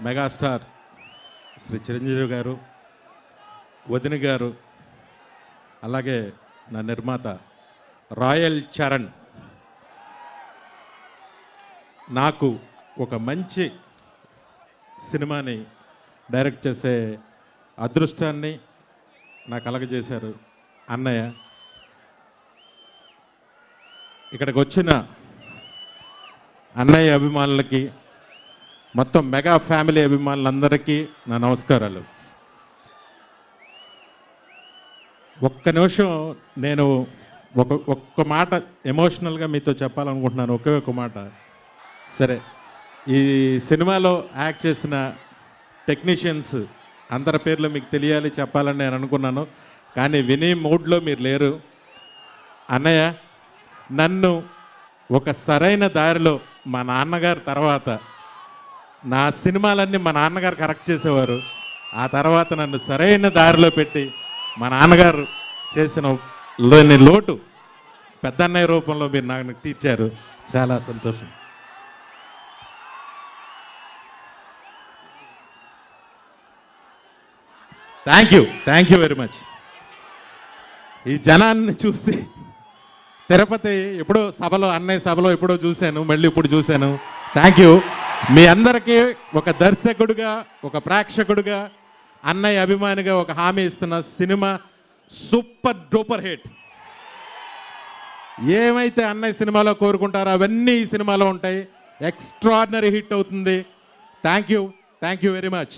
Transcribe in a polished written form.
Megastar Shri Chiranjeevi గారు, వదిన గారు, అలాగే నా నిర్మాత రాయల్ చరణ్ నాకు ఒక మంచి సినిమాని డైరెక్ట్ చేసే అదృష్టాన్ని నాకు కలగజేశారు అన్నయ్య. ఇక్కడికి వచ్చిన అన్నయ్య అభిమానులకి, మొత్తం మెగా ఫ్యామిలీ అభిమానులందరికీ నా నమస్కారాలు. ఒక్క నిమిషం నేను ఒక్క మాట ఎమోషనల్గా మీతో చెప్పాలనుకుంటున్నాను. ఒకే ఒక మాట. సరే, ఈ సినిమాలో యాక్ట్ చేసిన టెక్నీషియన్స్ అందరి పేర్లు మీకు తెలియాలి, చెప్పాలని నేను అనుకున్నాను. కానీ వినే మూడ్లో మీరు లేరు. అన్నయ్య, నన్ను ఒక సరైన దారిలో మా నాన్నగారు తర్వాత, నా సినిమాలన్నీ మా నాన్నగారు కరెక్ట్ చేసేవారు. ఆ తర్వాత నన్ను సరైన దారిలో పెట్టి మా నాన్నగారు చేసిన లేని లోటు పెద్దన్నయ్య రూపంలో మీరు నాకు తీర్చారు. చాలా సంతోషం. Thank you very much. ఈ జనాన్ని చూసి తిరుపతి ఎప్పుడో సభలో, అన్నయ్య సభలో ఎప్పుడో చూశాను, మళ్ళీ ఇప్పుడు చూశాను. Thank you. మీ అందరికీ ఒక దర్శకుడిగా, ఒక ప్రేక్షకుడిగా, అన్నయ్య అభిమానిగా ఒక హామీ ఇస్తున్న, సినిమా సూపర్ డూపర్ హిట్. ఏమైతే అన్నయ్య సినిమాలో కోరుకుంటారో అవన్నీ ఈ సినిమాలో ఉంటాయి. ఎక్స్ట్రాడినరీ హిట్ అవుతుంది. Thank you very much.